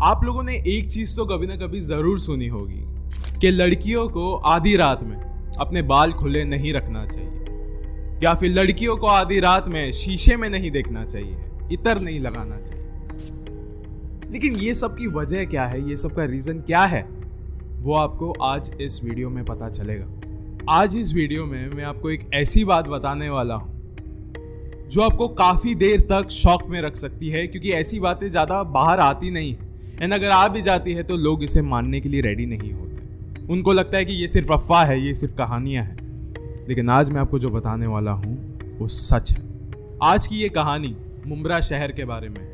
आप लोगों ने एक चीज तो कभी ना कभी जरूर सुनी होगी कि लड़कियों को आधी रात में अपने बाल खुले नहीं रखना चाहिए, या फिर लड़कियों को आधी रात में शीशे में नहीं देखना चाहिए, इतर नहीं लगाना चाहिए। लेकिन ये सब की वजह क्या है, ये सब का रीजन क्या है, वो आपको आज इस वीडियो में पता चलेगा। आज इस वीडियो में मैं आपको एक ऐसी बात बताने वाला हूं जो आपको काफी देर तक शॉक में रख सकती है, क्योंकि ऐसी बातें ज्यादा बाहर आती नहीं है, एंड अगर आ भी जाती है तो लोग इसे मानने के लिए रेडी नहीं होते। उनको लगता है कि ये सिर्फ अफवाह है, ये सिर्फ कहानियां हैं। लेकिन आज मैं आपको जो बताने वाला हूं वो सच है। आज की ये कहानी मुंब्रा शहर के बारे में है।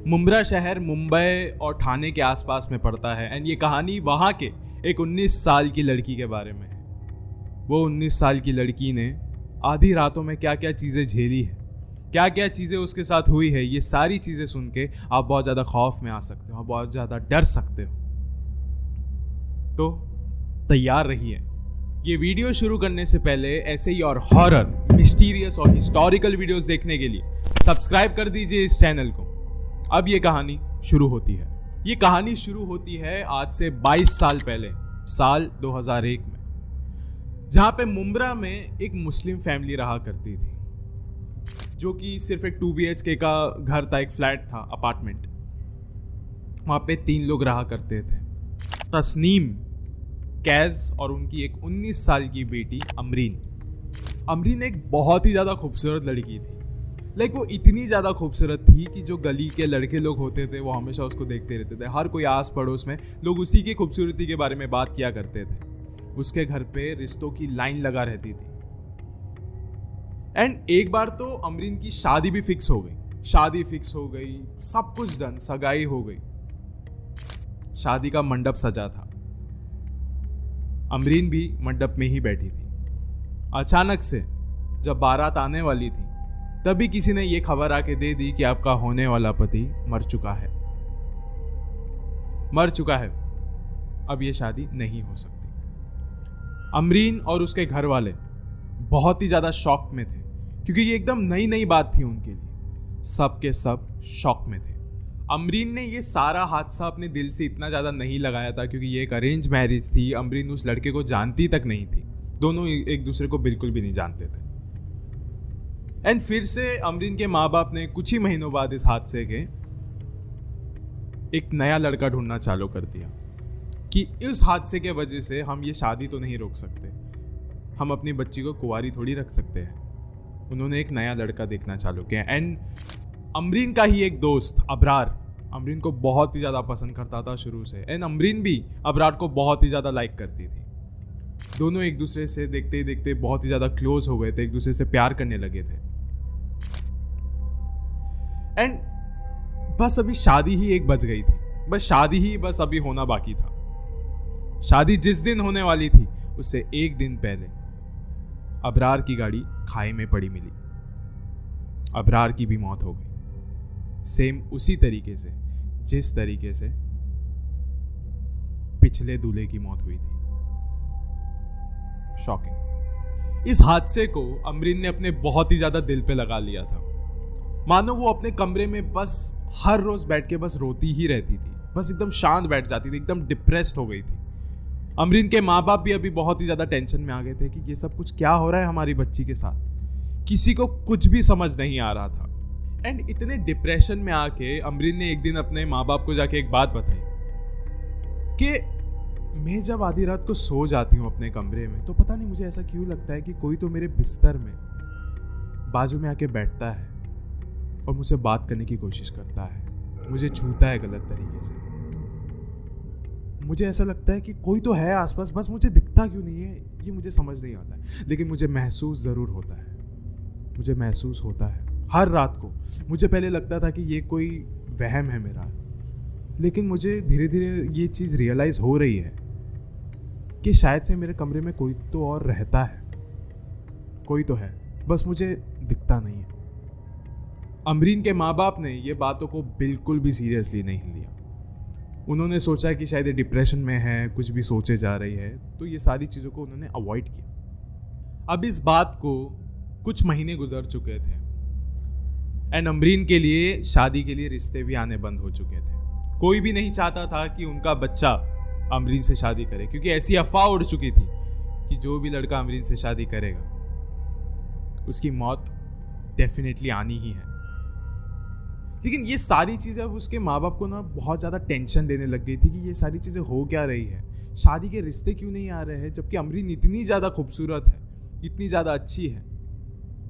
मुंब्रा शहर मुंबई और ठाणे के आसपास में पड़ता है, एंड ये कहानी वहां के एक 19 साल की लड़की के बारे में है। वो 19 साल की लड़की ने आधी रातों में क्या क्या चीजें झेली है, क्या क्या चीजें उसके साथ हुई है, ये सारी चीजें सुन के आप बहुत ज्यादा खौफ में आ सकते हो, बहुत ज्यादा डर सकते हो। तो तैयार रहिए। ये वीडियो शुरू करने से पहले ऐसे ही और हॉरर, मिस्टीरियस और हिस्टोरिकल वीडियोस देखने के लिए सब्सक्राइब कर दीजिए इस चैनल को। अब ये कहानी शुरू होती है। ये कहानी शुरू होती है आज से 22 साल पहले, साल 2001 में, जहां पे मुंब्रा में एक मुस्लिम फैमिली रहा करती थी, जो कि सिर्फ एक 2 BHK का घर था, एक फ्लैट था, अपार्टमेंट। वहां पे 3 लोग रहा करते थे, तस्नीम, कैज और उनकी एक 19 साल की बेटी अमरीन। अमरीन एक बहुत ही ज़्यादा खूबसूरत लड़की थी। वो इतनी ज़्यादा खूबसूरत थी कि जो गली के लड़के लोग होते थे वो हमेशा उसको देखते रहते थे। हर कोई आस पड़ोस में लोग उसी की खूबसूरती के बारे में बात किया करते थे। उसके घर पे रिश्तों की लाइन लगा रहती थी। एंड एक बार तो अमरीन की शादी भी फिक्स हो गई। शादी फिक्स हो गई, सब कुछ डन, सगाई हो गई, शादी का मंडप सजा था। अमरीन भी मंडप में ही बैठी थी। अचानक से जब बारात आने वाली थी, तभी किसी ने ये खबर आके दे दी कि आपका होने वाला पति मर चुका है, अब ये शादी नहीं हो सकती। अमरीन और उसके घर वाले बहुत ही ज्यादा शॉक में थे, क्योंकि ये एकदम नई नई बात थी उनके लिए। सब के सब शॉक में थे। अमरीन ने ये सारा हादसा अपने दिल से इतना ज़्यादा नहीं लगाया था, क्योंकि ये एक अरेंज मैरिज थी। अमरीन उस लड़के को जानती तक नहीं थी, दोनों एक दूसरे को बिल्कुल भी नहीं जानते थे। एंड फिर से अमरीन के माँ बाप ने कुछ ही महीनों बाद इस हादसे के एक नया लड़का ढूंढना चालू कर दिया कि इस हादसे के वजह से हम ये शादी तो नहीं रोक सकते, हम अपनी बच्ची को कुंवारी थोड़ी रख सकते हैं। उन्होंने एक नया लड़का देखना चालू किया। एंड अमरीन का ही एक दोस्त अबरार अमरीन को बहुत ही ज़्यादा पसंद करता था शुरू से, एंड अमरीन भी अबरार को बहुत ही ज़्यादा लाइक करती थी। दोनों एक दूसरे से देखते ही देखते बहुत ही ज़्यादा क्लोज हो गए थे, एक दूसरे से प्यार करने लगे थे। एंड बस अभी शादी ही एक बज गई थी, बस अभी होना बाकी था। शादी जिस दिन होने वाली थी उससे एक दिन पहले अबरार की गाड़ी खाई में पड़ी मिली। अबरार की भी मौत हो गई, सेम उसी तरीके से जिस तरीके से पिछले दूल्हे की मौत हुई थी। शॉकिंग। इस हादसे को अमरीन ने अपने बहुत ही ज्यादा दिल पे लगा लिया था। मानो वो अपने कमरे में बस हर रोज बैठ के बस रोती ही रहती थी, बस एकदम शांत बैठ जाती थी, एकदम डिप्रेस्ड हो गई थी। अमरीन के माँ बाप भी अभी बहुत ही ज्यादा टेंशन में आ गए थे कि ये सब कुछ क्या हो रहा है हमारी बच्ची के साथ। किसी को कुछ भी समझ नहीं आ रहा था। एंड इतने डिप्रेशन में आके अमरीन ने एक दिन अपने माँ बाप को जाके एक बात बताई कि मैं जब आधी रात को सो जाती हूँ अपने कमरे में, तो पता नहीं मुझे ऐसा क्यों लगता है कि कोई तो मेरे बिस्तर में बाजू में आके बैठता है और मुझसे बात करने की कोशिश करता है, मुझे छूता है गलत तरीके से। मुझे ऐसा लगता है कि कोई तो है आसपास, बस मुझे दिखता क्यों नहीं है ये मुझे समझ नहीं आता है। लेकिन मुझे महसूस ज़रूर होता है, मुझे महसूस होता है हर रात को। मुझे पहले लगता था कि ये कोई वहम है मेरा, लेकिन मुझे धीरे धीरे ये चीज़ रियलाइज़ हो रही है कि शायद से मेरे कमरे में कोई तो और रहता है, कोई तो है, बस मुझे दिखता नहीं है। अमरीन के माँ बाप ने ये बातों को बिल्कुल भी सीरियसली नहीं लिया। उन्होंने सोचा कि शायद ये डिप्रेशन में है, कुछ भी सोचे जा रही है, तो ये सारी चीज़ों को उन्होंने अवॉइड किया। अब इस बात को कुछ महीने गुजर चुके थे एंड अमरीन के लिए शादी के लिए रिश्ते भी आने बंद हो चुके थे। कोई भी नहीं चाहता था कि उनका बच्चा अमरीन से शादी करे, क्योंकि ऐसी अफवाह उड़ चुकी थी कि जो भी लड़का अमरीन से शादी करेगा उसकी मौत डेफिनेटली आनी ही है। लेकिन ये सारी चीज़ें अब उसके माँ बाप को ना बहुत ज़्यादा टेंशन देने लग गई थी कि ये सारी चीज़ें हो क्या रही है, शादी के रिश्ते क्यों नहीं आ रहे हैं, जबकि अमरीन इतनी ज़्यादा खूबसूरत है, इतनी ज़्यादा अच्छी है,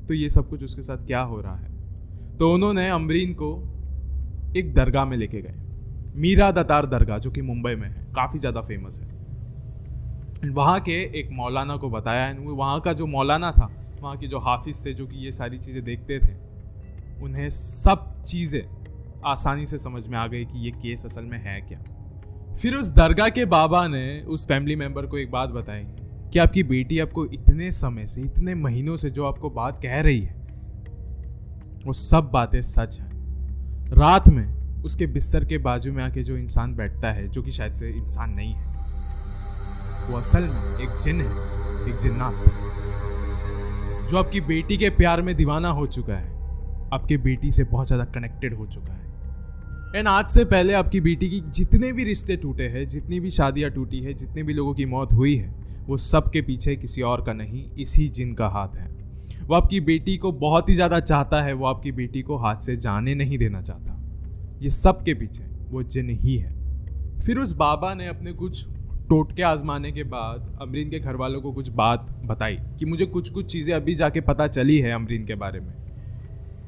तो ये सब कुछ उसके साथ क्या हो रहा है। तो उन्होंने अमरीन को एक दरगाह में लेके गए, मीरा दातार दरगाह, जो कि मुंबई में है, काफ़ी ज़्यादा फेमस है। वहाँ के एक मौलाना को बताया, वहाँ का जो मौलाना था, वहाँ के जो हाफिज थे, जो कि ये सारी चीज़ें देखते थे, उन्हें सब चीज़ें आसानी से समझ में आ गई कि ये केस असल में है क्या। फिर उस दरगाह के बाबा ने उस फैमिली मेंबर को एक बात बताई कि आपकी बेटी आपको इतने समय से, इतने महीनों से जो आपको बात कह रही है, वो सब बातें सच है। रात में उसके बिस्तर के बाजू में आके जो इंसान बैठता है, जो कि शायद से इंसान नहीं है, वो असल में एक जिन है, एक जिन्नात, जो आपकी बेटी के प्यार में दीवाना हो चुका है, आपकी बेटी से बहुत ज़्यादा कनेक्टेड हो चुका है। एंड आज से पहले आपकी बेटी की जितने भी रिश्ते टूटे हैं, जितनी भी शादियां टूटी है, जितने भी लोगों की मौत हुई है, वो सब के पीछे किसी और का नहीं, इसी जिन का हाथ है। वो आपकी बेटी को बहुत ही ज़्यादा चाहता है, वो आपकी बेटी को हाथ से जाने नहीं देना चाहता। ये सब के पीछे वो जिन ही है। फिर उस बाबा ने अपने कुछ टोटके आजमाने के बाद अमरीन के घर वालों को कुछ बात बताई कि मुझे कुछ चीज़ें अभी जाके पता चली है अमरीन के बारे में,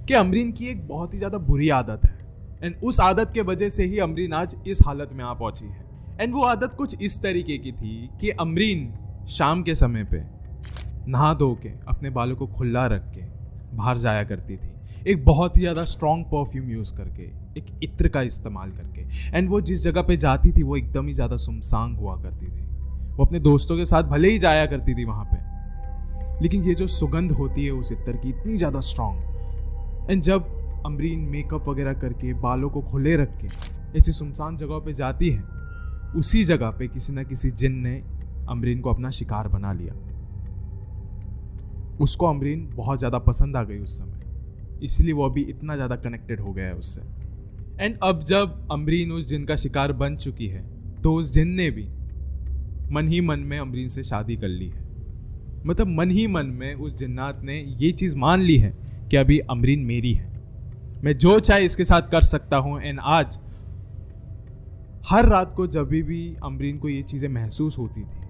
कि अमरीन की एक बहुत ही ज़्यादा बुरी आदत है, एंड उस आदत के वजह से ही अमरीन आज इस हालत में आ पहुंची है। एंड वो आदत कुछ इस तरीके की थी कि अमरीन शाम के समय पे नहा धो के अपने बालों को खुला रख के बाहर जाया करती थी, एक बहुत ही ज़्यादा स्ट्रॉन्ग परफ्यूम यूज़ करके, एक इत्र का इस्तेमाल करके। एंड वो जिस जगह पे जाती थी वो एकदम ही ज़्यादा सुमसांग हुआ करती थी। वो अपने दोस्तों के साथ भले ही जाया करती थी वहाँ पे, लेकिन ये जो सुगंध होती है उस इत्र की, इतनी ज़्यादा स्ट्रॉन्ग। एंड जब अमरीन मेकअप वगैरह करके, बालों को खुले रख के ऐसी सुनसान जगहों पे जाती है, उसी जगह पे किसी न किसी जिन ने अमरीन को अपना शिकार बना लिया। उसको अमरीन बहुत ज़्यादा पसंद आ गई उस समय, इसलिए वो अभी इतना ज़्यादा कनेक्टेड हो गया है उससे। एंड अब जब अमरीन उस जिन का शिकार बन चुकी है, तो उस जिन ने भी मन ही मन में अमरीन से शादी कर ली है। मतलब मन ही मन में उस जिन्नात ने ये चीज़ मान ली है कि अभी अमरीन मेरी है, मैं जो चाहे इसके साथ कर सकता हूँ। एंड आज हर रात को जब भी अमरीन को ये चीज़ें महसूस होती थी,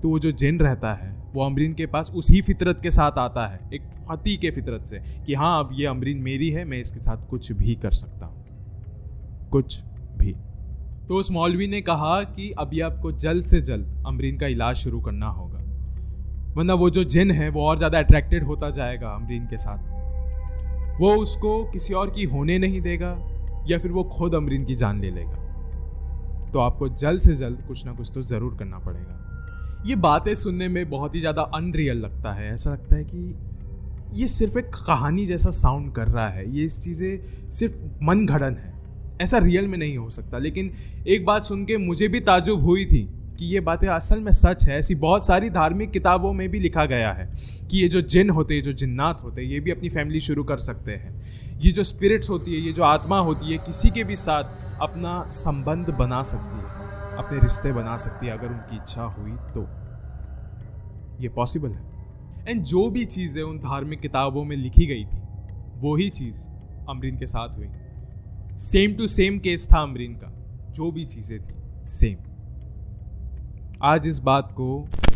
तो वो जो जिन रहता है वो अमरीन के पास उसी फितरत के साथ आता है, एक पति के फितरत से, कि हाँ अब ये अमरीन मेरी है, मैं इसके साथ कुछ भी कर सकता हूँ, कुछ भी। तो उस मौलवी ने कहा कि अभी आपको जल्द से जल्द अमरीन का इलाज शुरू करना होगा, वरना वो जो जिन है वो और ज़्यादा अट्रैक्टेड होता जाएगा अमरीन के साथ, वो उसको किसी और की होने नहीं देगा, या फिर वो खुद अमरीन की जान ले लेगा। तो आपको जल्द से जल्द कुछ ना कुछ तो ज़रूर करना पड़ेगा। ये बातें सुनने में बहुत ही ज़्यादा अनरियल लगता है, ऐसा लगता है कि ये सिर्फ एक कहानी जैसा साउंड कर रहा है, ये चीज़ें सिर्फ मन घड़न है, ऐसा रियल में नहीं हो सकता। लेकिन एक बात सुन के मुझे भी ताजुब हुई थी कि ये बातें असल में सच है। ऐसी बहुत सारी धार्मिक किताबों में भी लिखा गया है कि ये जो जिन होते हैं, जो जिन्नात होते हैं, ये भी अपनी फैमिली शुरू कर सकते हैं। ये जो स्पिरिट्स होती है, ये जो आत्मा होती है, किसी के भी साथ अपना संबंध बना सकती है, अपने रिश्ते बना सकती है, अगर उनकी इच्छा हुई तो ये पॉसिबल है। एंड जो भी चीज़ें उन धार्मिक किताबों में लिखी गई थी, वही चीज़ अमरीन के साथ हुई। सेम टू सेम केस था अमरीन का, जो भी चीज़ें थी सेम। आज इस बात को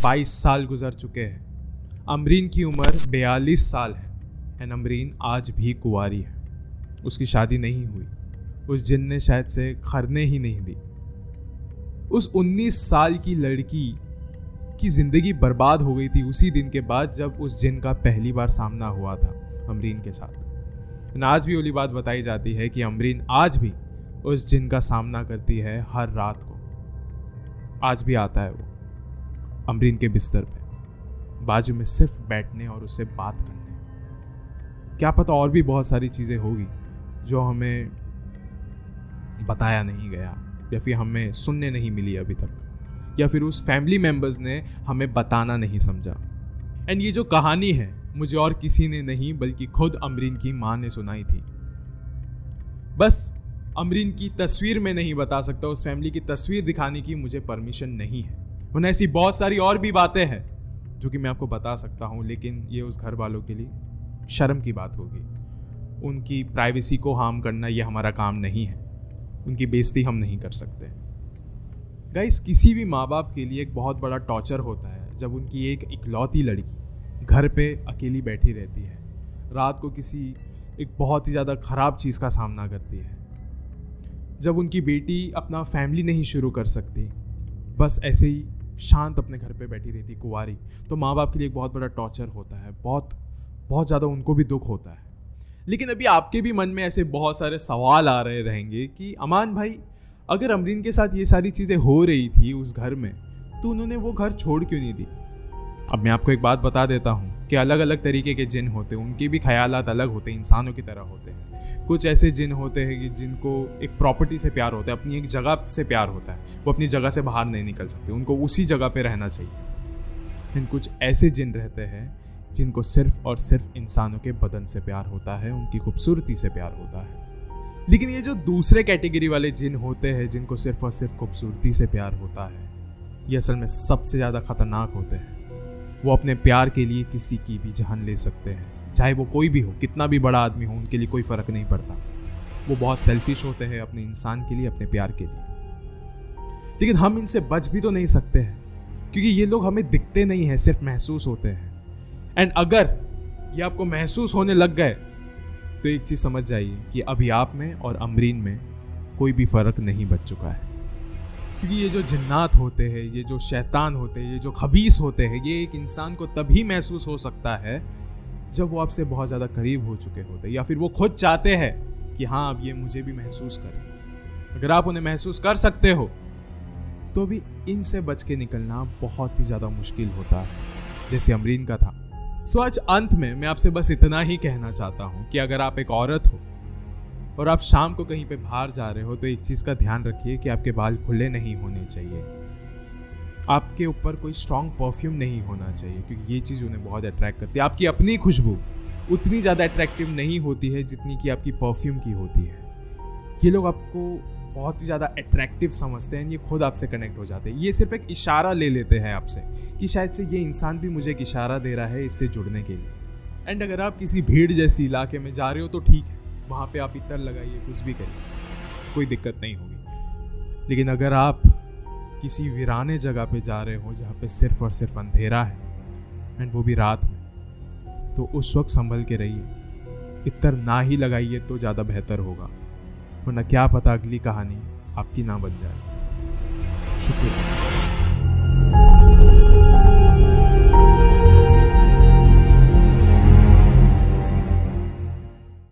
22 साल गुजर चुके हैं। अमरीन की उम्र 42 साल है, एंड अमरीन आज भी कुंवारी है, उसकी शादी नहीं हुई, उस जिन ने शायद से खरने ही नहीं दी। उस 19 साल की लड़की की ज़िंदगी बर्बाद हो गई थी उसी दिन के बाद जब उस जिन का पहली बार सामना हुआ था अमरीन के साथ। आज भी वही बात बताई जाती है कि अमरीन आज भी उस जिन का सामना करती है हर रात को। आज भी आता है वो अमरीन के बिस्तर पे, बाजू में सिर्फ बैठने और उससे बात करने। क्या पता और भी बहुत सारी चीज़ें होगी जो हमें बताया नहीं गया, या फिर हमें सुनने नहीं मिली अभी तक, या फिर उस फैमिली मेम्बर्स ने हमें बताना नहीं समझा। एंड ये जो कहानी है मुझे और किसी ने नहीं बल्कि खुद अमरीन की माँ ने सुनाई थी। बस अमरीन की तस्वीर में नहीं बता सकता, उस फैमिली की तस्वीर दिखाने की मुझे परमिशन नहीं है। उन्हें ऐसी बहुत सारी और भी बातें हैं जो कि मैं आपको बता सकता हूँ, लेकिन ये उस घर वालों के लिए शर्म की बात होगी। उनकी प्राइवेसी को हार्म करना ये हमारा काम नहीं है, उनकी बेइज्जती हम नहीं कर सकते। गाइस, किसी भी माँ बाप के लिए एक बहुत बड़ा टॉर्चर होता है जब उनकी एक इकलौती लड़की घर पे अकेली बैठी रहती है, रात को किसी एक बहुत ही ज़्यादा ख़राब चीज़ का सामना करती है, जब उनकी बेटी अपना फैमिली नहीं शुरू कर सकती, बस ऐसे ही शांत अपने घर पे बैठी रहती कुंवारी, तो माँ बाप के लिए एक बहुत बड़ा टॉर्चर होता है, बहुत ज़्यादा उनको भी दुख होता है। लेकिन अभी आपके भी मन में ऐसे बहुत सारे सवाल आ रहे रहेंगे कि अमान भाई, अगर अमरीन के साथ ये सारी चीज़ें हो रही थी उस घर में, तो उन्होंने वो घर छोड़ क्यों नहीं दी? अब मैं आपको एक बात बता देता हूँ कि अलग अलग तरीके के जिन होते हैं, उनके भी ख्यालात अलग होते हैं, इंसानों की तरह होते हैं। कुछ ऐसे जिन होते हैं कि जिनको एक प्रॉपर्टी से प्यार होता है, अपनी एक जगह से प्यार होता है, वो अपनी जगह से बाहर नहीं निकल सकते, उनको उसी जगह पे रहना चाहिए। लेकिन कुछ ऐसे जिन रहते हैं जिनको सिर्फ और सिर्फ इंसानों के बदन से प्यार होता है, उनकी खूबसूरती से प्यार होता है। लेकिन ये जो दूसरे कैटेगरी वाले जिन होते हैं, जिनको सिर्फ और सिर्फ खूबसूरती से प्यार होता है, ये असल में सबसे ज़्यादा खतरनाक होते हैं। वो अपने प्यार के लिए किसी की भी जान ले सकते हैं, चाहे वो कोई भी हो, कितना भी बड़ा आदमी हो, उनके लिए कोई फ़र्क नहीं पड़ता। वो बहुत सेल्फिश होते हैं अपने इंसान के लिए, अपने प्यार के लिए। लेकिन हम इनसे बच भी तो नहीं सकते हैं, क्योंकि ये लोग हमें दिखते नहीं हैं, सिर्फ महसूस होते हैं। एंड अगर ये आपको महसूस होने लग गए तो एक चीज़ समझ जाइए कि अभी आप में और अमरीन में कोई भी फ़र्क नहीं बच चुका है। क्योंकि ये जो जिन्नात होते हैं, ये जो शैतान होते हैं, ये जो खबीस होते हैं, ये एक इंसान को तभी महसूस हो सकता है जब वो आपसे बहुत ज़्यादा करीब हो चुके होते हैं, या फिर वो खुद चाहते हैं कि हाँ, अब ये मुझे भी महसूस करें। अगर आप उन्हें महसूस कर सकते हो तो भी इनसे बच के निकलना बहुत ही ज़्यादा मुश्किल होता है, जैसे अमरीन का था। सो आज अंत में मैं आपसे बस इतना ही कहना चाहता हूँ कि अगर आप एक औरत हो और आप शाम को कहीं पे बाहर जा रहे हो, तो एक चीज़ का ध्यान रखिए कि आपके बाल खुले नहीं होने चाहिए, आपके ऊपर कोई स्ट्रॉन्ग परफ्यूम नहीं होना चाहिए, क्योंकि ये चीज़ उन्हें बहुत अट्रैक्ट करती है। आपकी अपनी खुशबू उतनी ज़्यादा अट्रैक्टिव नहीं होती है जितनी कि आपकी परफ्यूम की होती है। ये लोग आपको बहुत ही ज़्यादा अट्रैक्टिव समझते हैं, ये खुद आपसे कनेक्ट हो जाते हैं। ये सिर्फ एक इशारा ले लेते हैं आपसे कि शायद से ये इंसान भी मुझे एक इशारा दे रहा है इससे जुड़ने के लिए। एंड अगर आप किसी भीड़ जैसी इलाके में जा रहे हो तो ठीक है, वहाँ पे आप इतर लगाइए, कुछ भी करिए, कोई दिक्कत नहीं होगी। लेकिन अगर आप किसी वीराने जगह पे जा रहे हो जहाँ पे सिर्फ और सिर्फ अंधेरा है, एंड वो भी रात में, तो उस वक्त संभल के रहिए, इतर ना ही लगाइए तो ज़्यादा बेहतर होगा, वरना क्या पता अगली कहानी आपकी ना बन जाए। शुक्रिया।